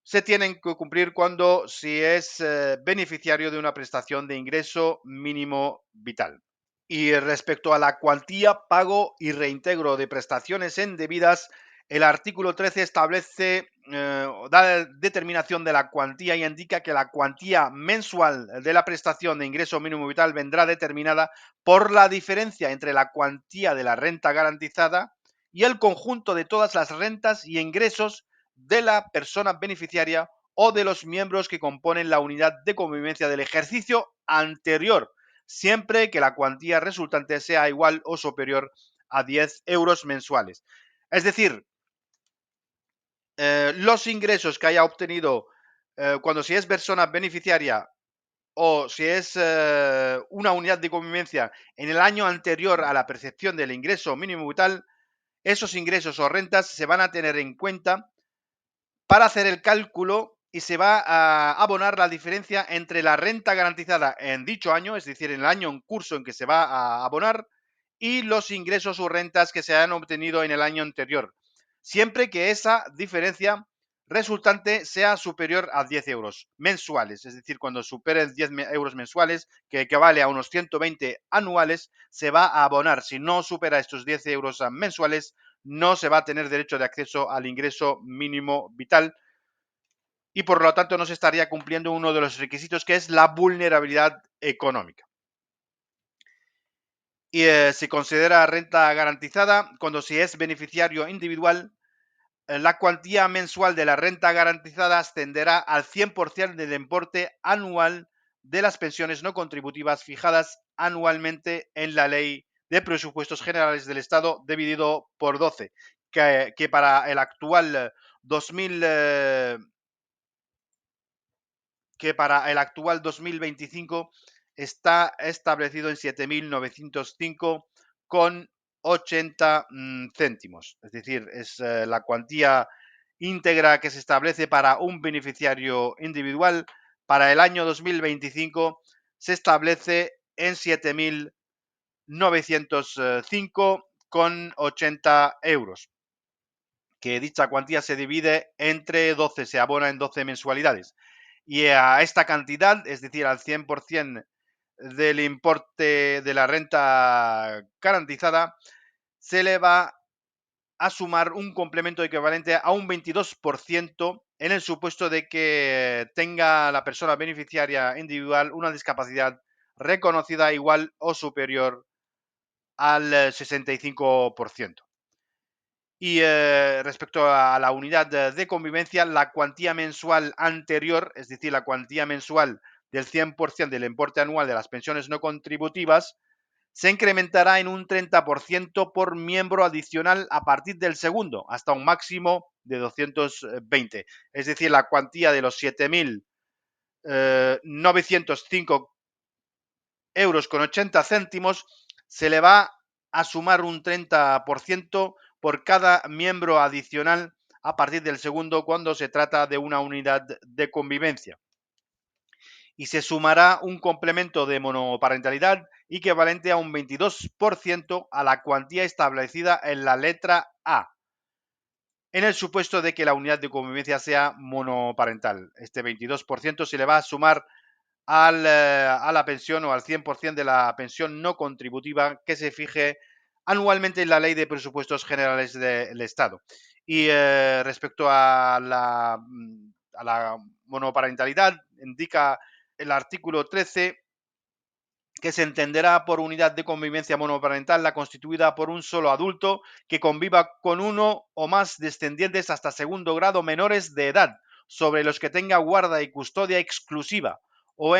se tienen que cumplir cuando si es beneficiario de una prestación de ingreso mínimo vital. Y respecto a la cuantía, pago y reintegro de prestaciones indebidas, el artículo 13 establece, da determinación de la cuantía y indica que la cuantía mensual de la prestación de ingreso mínimo vital vendrá determinada por la diferencia entre la cuantía de la renta garantizada y el conjunto de todas las rentas y ingresos de la persona beneficiaria o de los miembros que componen la unidad de convivencia del ejercicio anterior, siempre que la cuantía resultante sea igual o superior a 10 euros mensuales. Es decir, los ingresos que haya obtenido cuando si es persona beneficiaria o si es una unidad de convivencia en el año anterior a la percepción del ingreso mínimo vital, esos ingresos o rentas se van a tener en cuenta para hacer el cálculo y se va a abonar la diferencia entre la renta garantizada en dicho año, es decir, en el año en curso en que se va a abonar, y los ingresos o rentas que se han obtenido en el año anterior, siempre que esa diferencia resultante sea superior a 10 euros mensuales, es decir, cuando supere 10 euros mensuales, que equivale a unos 120 anuales, se va a abonar. Si no supera estos 10 euros mensuales, no se va a tener derecho de acceso al ingreso mínimo vital y por lo tanto no se estaría cumpliendo uno de los requisitos que es la vulnerabilidad económica. Y se considera renta garantizada cuando si es beneficiario individual, la cuantía mensual de la renta garantizada ascenderá al 100% del importe anual de las pensiones no contributivas fijadas anualmente en la Ley de Presupuestos Generales del Estado dividido por 12, que para el actual 2000, que para el actual 2025 está establecido en 7.905,80 céntimos. Es decir, es la cuantía íntegra que se establece para un beneficiario individual. Para el año 2025 se establece en 7.905,80 euros, que dicha cuantía se divide entre 12, se abona en 12 mensualidades. Y a esta cantidad, es decir, al 100% del importe de la renta garantizada, se le va a sumar un complemento equivalente a un 22% en el supuesto de que tenga la persona beneficiaria individual una discapacidad reconocida igual o superior al 65%. Y respecto a la unidad de convivencia, la cuantía mensual anterior, es decir, la cuantía mensual del 100% del importe anual de las pensiones no contributivas, se incrementará en un 30% por miembro adicional a partir del segundo, hasta un máximo de 220. Es decir, la cuantía de los 7.905 euros con 80 céntimos se le va a sumar un 30% por cada miembro adicional a partir del segundo cuando se trata de una unidad de convivencia. Y se sumará un complemento de monoparentalidad equivalente a un 22% a la cuantía establecida en la letra A, en el supuesto de que la unidad de convivencia sea monoparental. Este 22% se le va a sumar a la pensión o al 100% de la pensión no contributiva que se fije anualmente en la Ley de Presupuestos Generales del Estado. Y respecto a la monoparentalidad, indica el artículo 13 que se entenderá por unidad de convivencia monoparental la constituida por un solo adulto que conviva con uno o más descendientes hasta segundo grado menores de edad, sobre los que tenga guarda y custodia exclusiva, o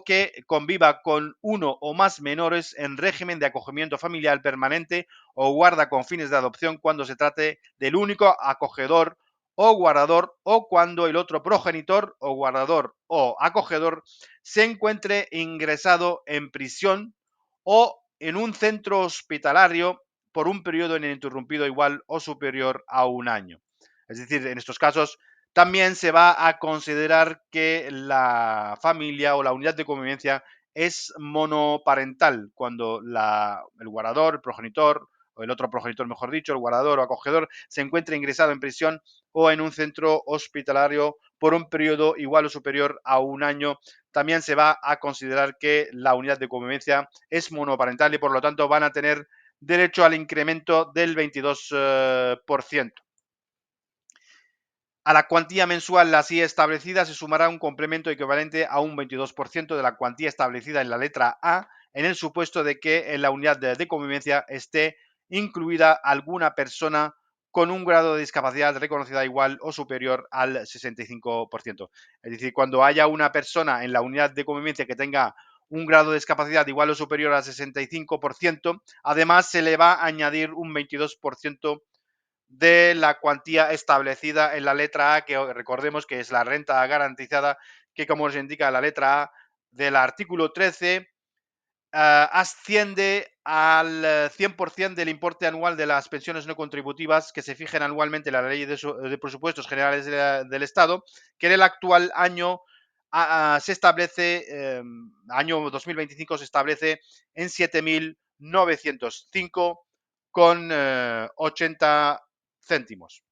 que conviva con uno o más menores en régimen de acogimiento familiar permanente o guarda con fines de adopción cuando se trate del único acogedor o guardador, o cuando el otro progenitor o guardador o acogedor se encuentre ingresado en prisión o en un centro hospitalario por un periodo ininterrumpido igual o superior a un año. Es decir, en estos casos también se va a considerar que la familia o la unidad de convivencia es monoparental cuando el guardador, el progenitor o el otro progenitor, mejor dicho, el guardador o acogedor, se encuentre ingresado en prisión o en un centro hospitalario por un periodo igual o superior a un año, también se va a considerar que la unidad de convivencia es monoparental y por lo tanto van a tener derecho al incremento del 22%. A la cuantía mensual así establecida se sumará un complemento equivalente a un 22% de la cuantía establecida en la letra A, en el supuesto de que en la unidad de convivencia esté incluida alguna persona con un grado de discapacidad reconocida igual o superior al 65%. Es decir, cuando haya una persona en la unidad de convivencia que tenga un grado de discapacidad igual o superior al 65%, además se le va a añadir un 22% de la cuantía establecida en la letra A, que recordemos que es la renta garantizada, que como nos indica la letra A del artículo 13, asciende al 100% del importe anual de las pensiones no contributivas que se fijen anualmente en la Ley de Presupuestos Generales del Estado, que en el actual año se establece, año 2025 se establece en 7.905,80 céntimos.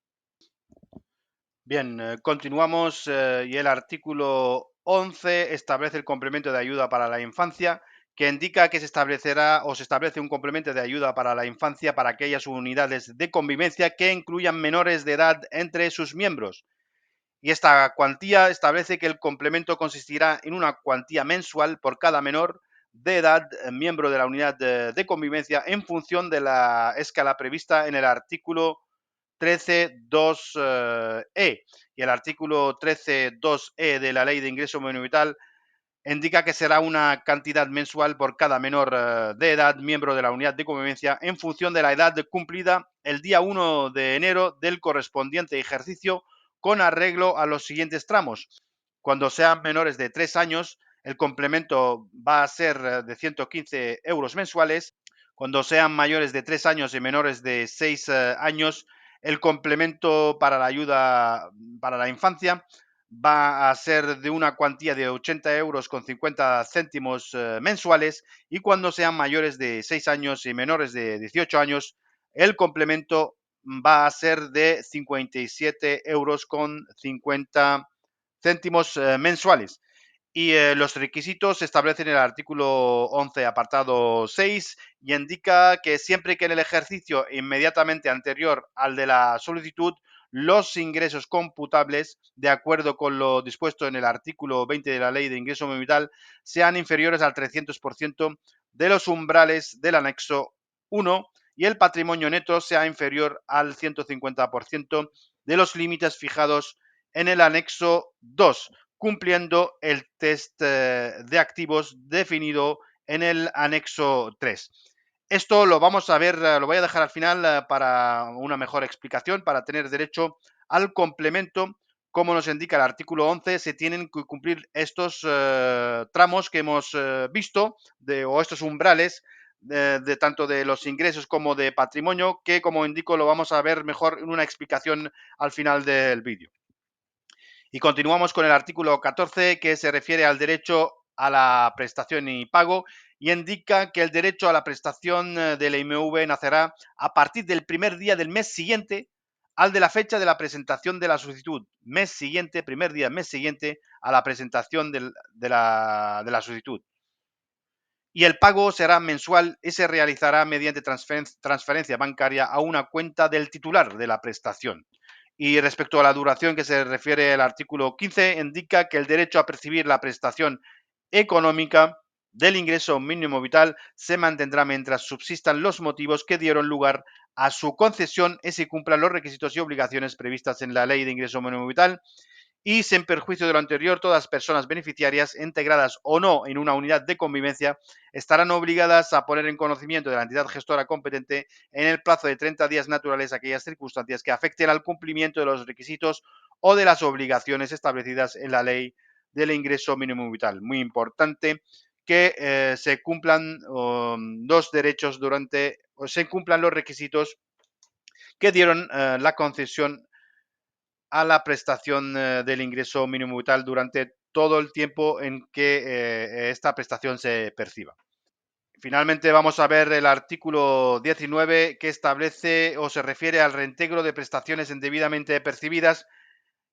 Bien, continuamos y el artículo 11 establece el complemento de ayuda para la infancia, que indica que se establecerá o se establece un complemento de ayuda para la infancia para aquellas unidades de convivencia que incluyan menores de edad entre sus miembros. Y esta cuantía establece que el complemento consistirá en una cuantía mensual por cada menor de edad miembro de la unidad de convivencia en función de la escala prevista en el artículo 13.2e. Y el artículo 13.2e de la Ley de Ingreso Mínimo Vital indica que será una cantidad mensual por cada menor de edad miembro de la unidad de convivencia en función de la edad cumplida el día 1 de enero del correspondiente ejercicio con arreglo a los siguientes tramos. Cuando sean menores de 3 años, el complemento va a ser de 115 euros mensuales. Cuando sean mayores de 3 años y menores de 6 años, el complemento para la ayuda para la infancia va a ser de una cuantía de 80 euros con 50 céntimos mensuales, y cuando sean mayores de 6 años y menores de 18 años, el complemento va a ser de 57 euros con 50 céntimos mensuales. Y los requisitos se establecen en el artículo 11, apartado 6, y indica que siempre que en el ejercicio inmediatamente anterior al de la solicitud los ingresos computables, de acuerdo con lo dispuesto en el artículo 20 de la Ley de Ingreso Mínimo Vital, sean inferiores al 300% de los umbrales del anexo 1 y el patrimonio neto sea inferior al 150% de los límites fijados en el anexo 2, cumpliendo el test de activos definido en el anexo 3. Esto lo vamos a ver, lo voy a dejar al final para una mejor explicación, para tener derecho al complemento. Como nos indica el artículo 11, se tienen que cumplir estos tramos que hemos visto, o estos umbrales, de tanto de los ingresos como de patrimonio, que como indico lo vamos a ver mejor en una explicación al final del vídeo. Y continuamos con el artículo 14, que se refiere al derecho a la prestación y pago, y indica que el derecho a la prestación de la IMV nacerá a partir del primer día del mes siguiente al de la fecha de la presentación de la solicitud. Mes siguiente, primer día, mes siguiente a la presentación de la solicitud. Y el pago será mensual y se realizará mediante transferencia bancaria a una cuenta del titular de la prestación. Y respecto a la duración que se refiere el artículo 15, indica que el derecho a percibir la prestación económica del ingreso mínimo vital se mantendrá mientras subsistan los motivos que dieron lugar a su concesión y se cumplan los requisitos y obligaciones previstas en la Ley de Ingreso Mínimo Vital, y sin perjuicio de lo anterior, todas las personas beneficiarias, integradas o no en una unidad de convivencia, estarán obligadas a poner en conocimiento de la entidad gestora competente en el plazo de 30 días naturales aquellas circunstancias que afecten al cumplimiento de los requisitos o de las obligaciones establecidas en la Ley del Ingreso Mínimo Vital. Muy importante que se cumplan los derechos o se cumplan los requisitos que dieron la concesión a la prestación del ingreso mínimo vital durante todo el tiempo en que esta prestación se perciba. Finalmente vamos a ver el artículo 19, que establece o se refiere al reintegro de prestaciones indebidamente percibidas,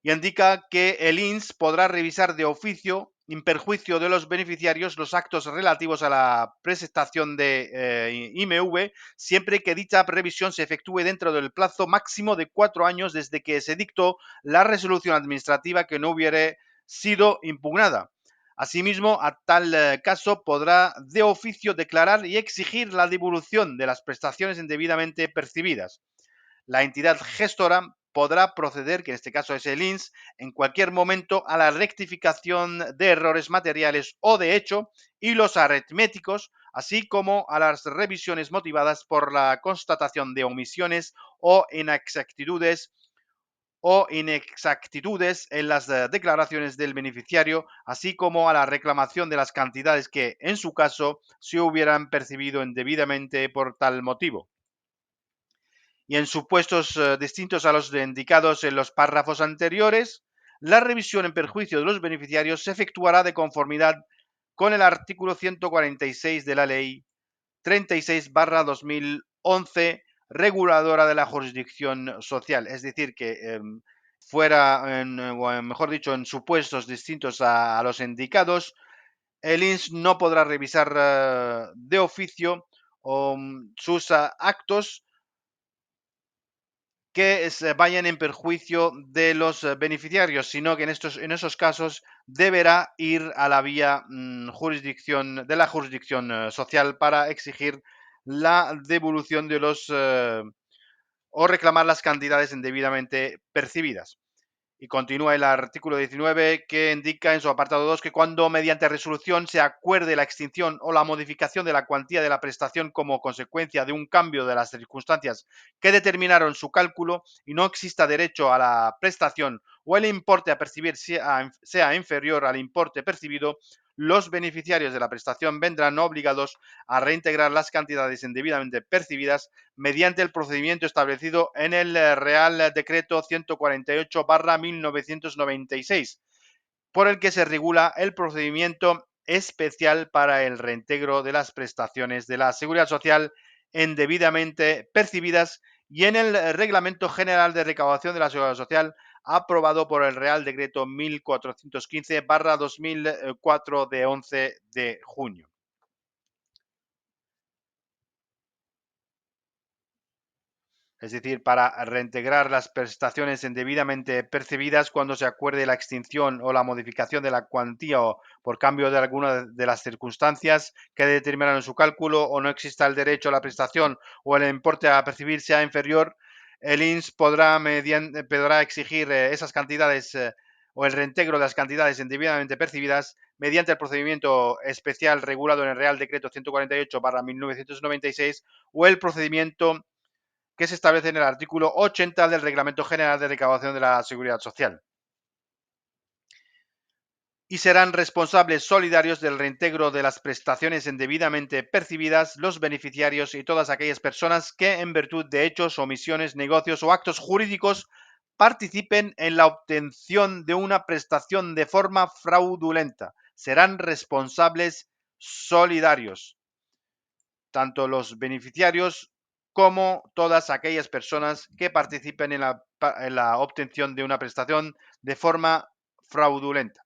y indica que el INS podrá revisar de oficio, en perjuicio de los beneficiarios, los actos relativos a la presentación de IMV, siempre que dicha revisión se efectúe dentro del plazo máximo de 4 años desde que se dictó la resolución administrativa que no hubiere sido impugnada. Asimismo, a tal caso podrá de oficio declarar y exigir la devolución de las prestaciones indebidamente percibidas. La entidad gestora podrá proceder, que en este caso es el INS, en cualquier momento a la rectificación de errores materiales o de hecho y los aritméticos, así como a las revisiones motivadas por la constatación de omisiones o inexactitudes en las declaraciones del beneficiario, así como a la reclamación de las cantidades que, en su caso, se hubieran percibido indebidamente por tal motivo. Y en supuestos distintos a los indicados en los párrafos anteriores, la revisión en perjuicio de los beneficiarios se efectuará de conformidad con el artículo 146 de la Ley 36/2011, reguladora de la jurisdicción social. Es decir, que o mejor dicho, en supuestos distintos a los indicados, el INS no podrá revisar de oficio sus actos que vayan en perjuicio de los beneficiarios, sino que en esos casos deberá ir a la vía jurisdicción de la jurisdicción social para exigir la devolución de los o reclamar las cantidades indebidamente percibidas. Y continúa el artículo 19 que indica en su apartado 2 que cuando mediante resolución se acuerde la extinción o la modificación de la cuantía de la prestación como consecuencia de un cambio de las circunstancias que determinaron su cálculo y no exista derecho a la prestación o el importe a percibir sea inferior al importe percibido, los beneficiarios de la prestación vendrán obligados a reintegrar las cantidades indebidamente percibidas mediante el procedimiento establecido en el Real Decreto 148/1996, por el que se regula el procedimiento especial para el reintegro de las prestaciones de la Seguridad Social indebidamente percibidas y en el Reglamento General de Recaudación de la Seguridad Social aprobado por el Real Decreto 1415/2004 de 11 de junio. Es decir, para reintegrar las prestaciones indebidamente percibidas cuando se acuerde la extinción o la modificación de la cuantía o por cambio de alguna de las circunstancias que determinaron su cálculo o no exista el derecho a la prestación o el importe a percibir sea inferior, el INS podrá exigir esas cantidades o el reintegro de las cantidades indebidamente percibidas mediante el procedimiento especial regulado en el Real Decreto 148/1996 o el procedimiento que se establece en el artículo 80 del Reglamento General de Recaudación de la Seguridad Social. Y serán responsables solidarios del reintegro de las prestaciones indebidamente percibidas los beneficiarios y todas aquellas personas que, en virtud de hechos, omisiones, negocios o actos jurídicos, participen en la obtención de una prestación de forma fraudulenta. Serán responsables solidarios, tanto los beneficiarios como todas aquellas personas que participen en la obtención de una prestación de forma fraudulenta.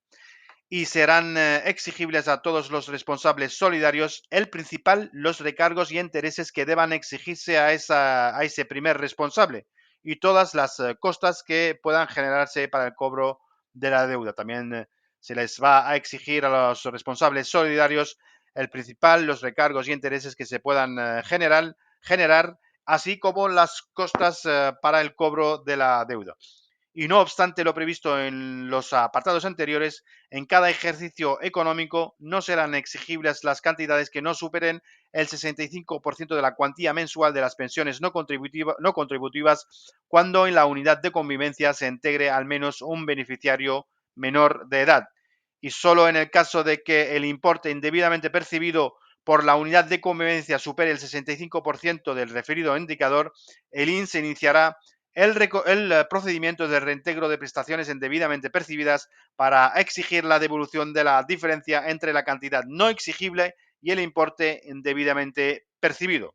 Y serán exigibles a todos los responsables solidarios el principal, los recargos y intereses que deban exigirse a ese primer responsable y todas las costas que puedan generarse para el cobro de la deuda. También se les va a exigir a los responsables solidarios el principal, los recargos y intereses que se puedan generar, así como las costas para el cobro de la deuda. Y no obstante lo previsto en los apartados anteriores, en cada ejercicio económico no serán exigibles las cantidades que no superen el 65% de la cuantía mensual de las pensiones no contributivas cuando en la unidad de convivencia se integre al menos un beneficiario menor de edad. Y solo en el caso de que el importe indebidamente percibido por la unidad de convivencia supere el 65% del referido indicador, el INSS iniciará el procedimiento de reintegro de prestaciones indebidamente percibidas para exigir la devolución de la diferencia entre la cantidad no exigible y el importe indebidamente percibido.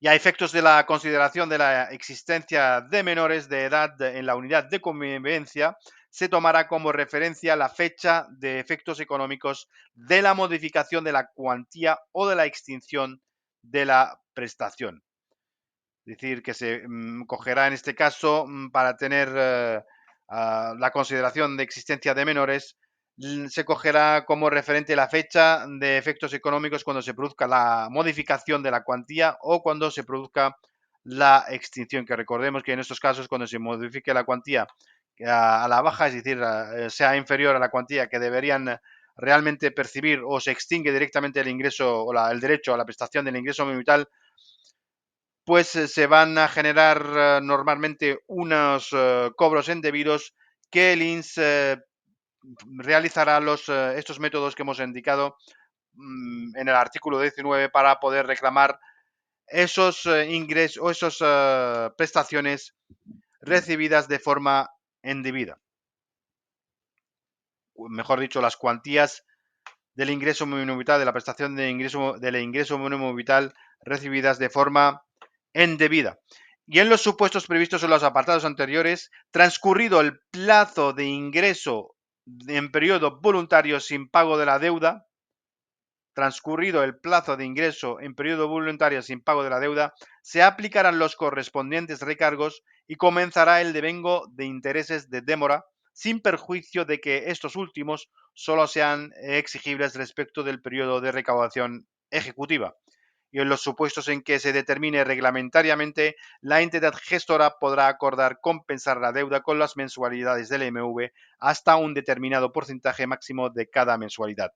Y a efectos de la consideración de la existencia de menores de edad en la unidad de convivencia, se tomará como referencia la fecha de efectos económicos de la modificación de la cuantía o de la extinción de la prestación. Es decir, que se cogerá en este caso para tener la consideración de existencia de menores, se cogerá como referente la fecha de efectos económicos cuando se produzca la modificación de la cuantía o cuando se produzca la extinción, que recordemos que en estos casos cuando se modifique la cuantía a la baja, es decir, sea inferior a la cuantía que deberían realmente percibir o se extingue directamente el ingreso o el derecho a la prestación del ingreso mínimo vital, pues se van a generar normalmente unos cobros indebidos que el INS realizará estos métodos que hemos indicado en el artículo 19 para poder reclamar esos ingresos o esas prestaciones recibidas de forma indebida. Mejor dicho, las cuantías del ingreso mínimo vital, de la prestación del ingreso mínimo vital recibidas de forma indebida. Y en los supuestos previstos en los apartados anteriores, transcurrido el plazo de ingreso en periodo voluntario sin pago de la deuda, transcurrido el plazo de ingreso en periodo voluntario sin pago de la deuda, se aplicarán los correspondientes recargos y comenzará el devengo de intereses de demora, sin perjuicio de que estos últimos solo sean exigibles respecto del periodo de recaudación ejecutiva. Y en los supuestos en que se determine reglamentariamente, la entidad gestora podrá acordar compensar la deuda con las mensualidades del MV hasta un determinado porcentaje máximo de cada mensualidad.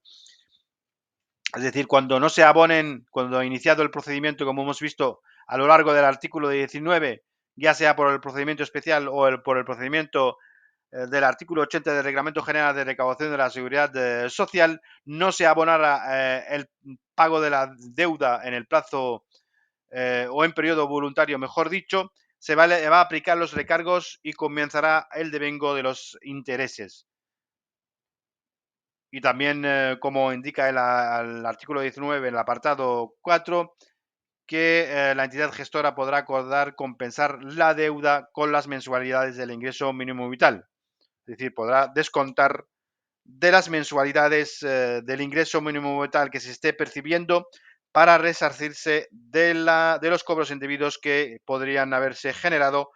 Es decir, cuando no se abonen, cuando ha iniciado el procedimiento, como hemos visto a lo largo del artículo 19, ya sea por el procedimiento especial o por el procedimiento del artículo 80 del Reglamento General de Recaudación de la Seguridad Social, no se abonará el pago de la deuda en el plazo o en periodo voluntario, mejor dicho, se va a aplicar los recargos y comenzará el devengo de los intereses. Y también, como indica el artículo 19, en el apartado 4, que la entidad gestora podrá acordar compensar la deuda con las mensualidades del ingreso mínimo vital. Es decir, podrá descontar de las mensualidades del ingreso mínimo vital que se esté percibiendo para resarcirse de los cobros indebidos que podrían haberse generado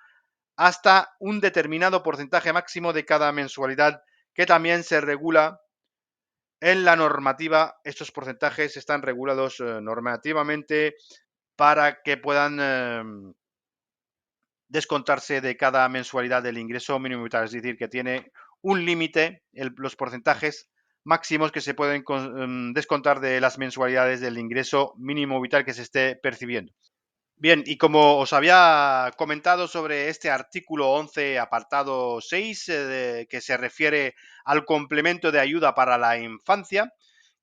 hasta un determinado porcentaje máximo de cada mensualidad, que también se regula en la normativa. Estos porcentajes están regulados normativamente para que puedan descontarse de cada mensualidad del ingreso mínimo vital, es decir, que tiene un límite, los porcentajes máximos que se pueden descontar de las mensualidades del ingreso mínimo vital que se esté percibiendo. Bien, y como os había comentado sobre este artículo 11, apartado 6, que se refiere al complemento de ayuda para la infancia,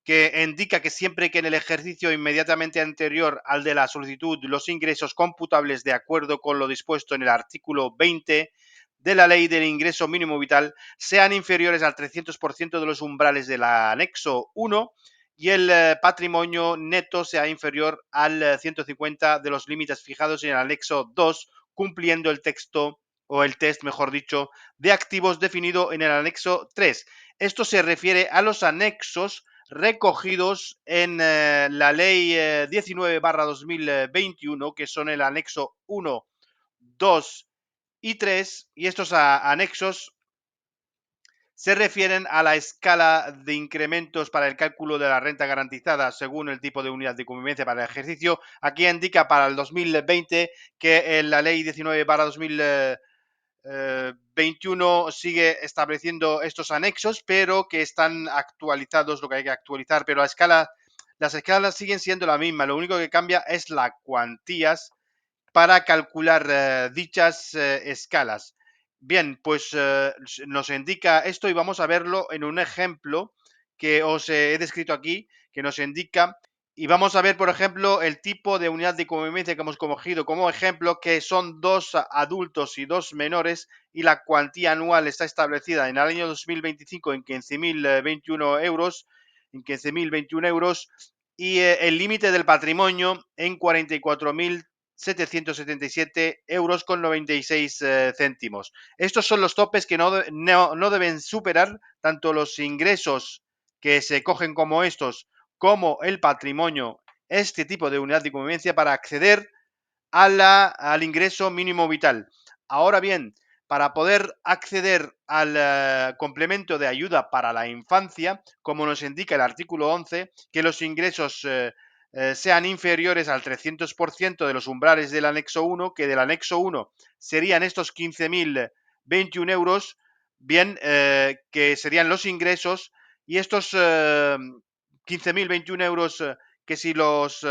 que indica que siempre que en el ejercicio inmediatamente anterior al de la solicitud los ingresos computables de acuerdo con lo dispuesto en el artículo 20 de la Ley del Ingreso Mínimo Vital sean inferiores al 300% de los umbrales del anexo 1 y el patrimonio neto sea inferior al 150 de los límites fijados en el anexo 2, cumpliendo el texto o el test, mejor dicho, de activos definido en el anexo 3. Esto se refiere a los anexos recogidos en la ley 19/2021, que son el anexo 1, 2 y 3, y estos anexos se refieren a la escala de incrementos para el cálculo de la renta garantizada según el tipo de unidad de convivencia para el ejercicio. Aquí indica para el 2020 que en la ley 19/2021 sigue estableciendo estos anexos, pero que están actualizados, lo que hay que actualizar, pero las escalas siguen siendo la misma, lo único que cambia es las cuantías para calcular dichas escalas. Bien, pues nos indica esto y vamos a verlo en un ejemplo que os he descrito aquí, que nos indica, y vamos a ver, por ejemplo, el tipo de unidad de convivencia que hemos cogido como ejemplo, que son dos adultos y dos menores, y la cuantía anual está establecida en el año 2025 en 15.021 euros, y el límite del patrimonio en 44.000 777 con 96 céntimos. Estos son los topes que no deben superar tanto los ingresos que se cogen como estos, como el patrimonio, este tipo de unidad de convivencia para acceder al ingreso mínimo vital. Ahora bien, para poder acceder al complemento de ayuda para la infancia, como nos indica el artículo 11, que los ingresos sean inferiores al 300% de los umbrales del anexo 1, que del anexo 1 serían estos 15.021 euros, bien, que serían los ingresos, y estos 15.021 euros, que si los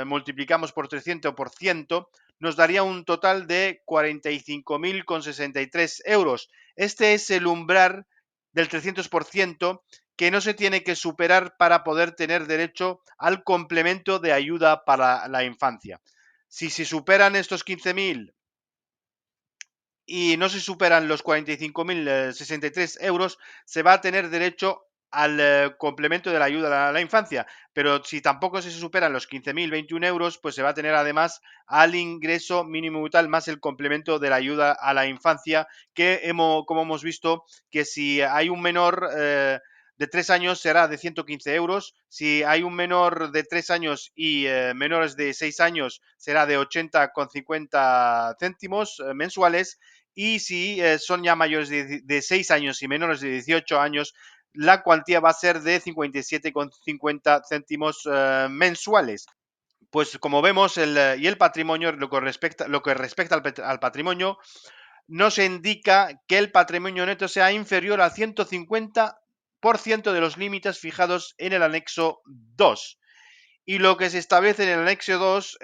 multiplicamos por 300%, nos daría un total de 45.063 euros. Este es el umbral del 300% que no se tiene que superar para poder tener derecho al complemento de ayuda para la infancia. Si se superan estos 15.000 y no se superan los 45.063 euros, se va a tener derecho al complemento de la ayuda a la infancia, pero si tampoco se superan los 15.021 euros, pues se va a tener además al ingreso mínimo vital más el complemento de la ayuda a la infancia, que como hemos visto, que si hay un menor de 3 años será de 115 euros, si hay un menor de 3 años y menores de 6 años será de 80,50 céntimos mensuales, y si son ya mayores de 6 años y menores de 18 años, la cuantía va a ser de 57,50 céntimos mensuales. Pues como vemos, y el patrimonio, lo que respecta al patrimonio, nos indica que el patrimonio neto sea inferior al 150% de los límites fijados en el anexo 2. Y lo que se establece en el anexo 2,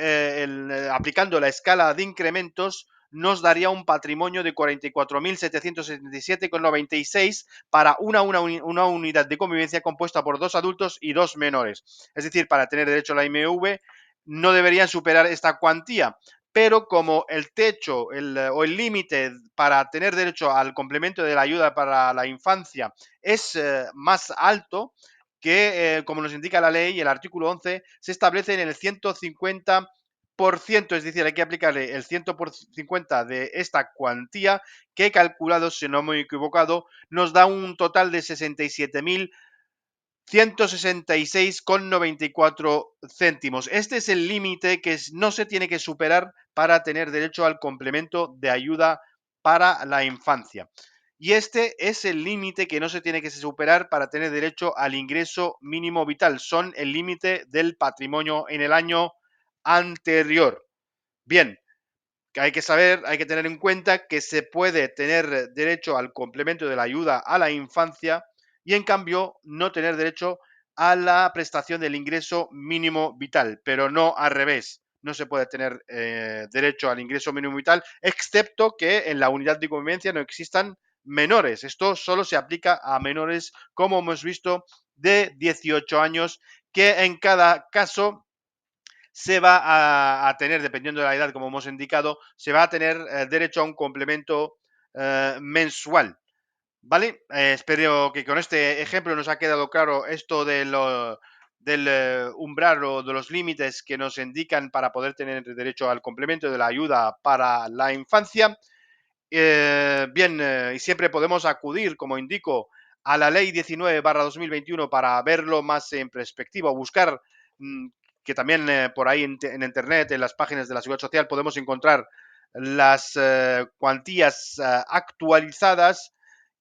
aplicando la escala de incrementos, nos daría un patrimonio de 44.777,96 para una unidad de convivencia compuesta por 2 adultos y 2 menores. Es decir, para tener derecho a la IMV no deberían superar esta cuantía, pero como el techo o el límite para tener derecho al complemento de la ayuda para la infancia es más alto, que, como nos indica la ley, el artículo 11, se establece en el 150%, es decir, hay que aplicarle el 150 de esta cuantía, que calculado, si no me he equivocado, nos da un total de 67.166,94 céntimos. Este es el límite que no se tiene que superar para tener derecho al complemento de ayuda para la infancia. Y este es el límite que no se tiene que superar para tener derecho al ingreso mínimo vital. Son el límite del patrimonio en el año anterior. Bien, hay que saber, hay que tener en cuenta que se puede tener derecho al complemento de la ayuda a la infancia y en cambio no tener derecho a la prestación del ingreso mínimo vital, pero no al revés. No se puede tener derecho al ingreso mínimo vital, excepto que en la unidad de convivencia no existan menores. Esto solo se aplica a menores, como hemos visto, de 18 años, que en cada caso se va a tener, dependiendo de la edad, como hemos indicado, se va a tener derecho a un complemento mensual. ¿Vale? Espero que con este ejemplo nos ha quedado claro esto del umbral o de los límites que nos indican para poder tener derecho al complemento de la ayuda para la infancia. Bien, y siempre podemos acudir, como indico, a la ley 19/2021 para verlo más en perspectiva, buscar, mm, que también por ahí en internet, en las páginas de la Seguridad Social, podemos encontrar las cuantías actualizadas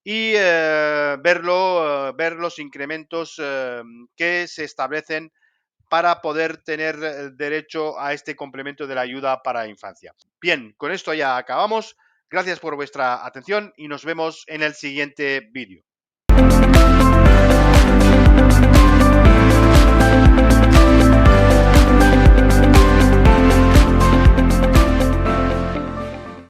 y ver los incrementos que se establecen para poder tener derecho a este complemento de la ayuda para la infancia. Bien, con esto ya acabamos. Gracias por vuestra atención y nos vemos en el siguiente vídeo.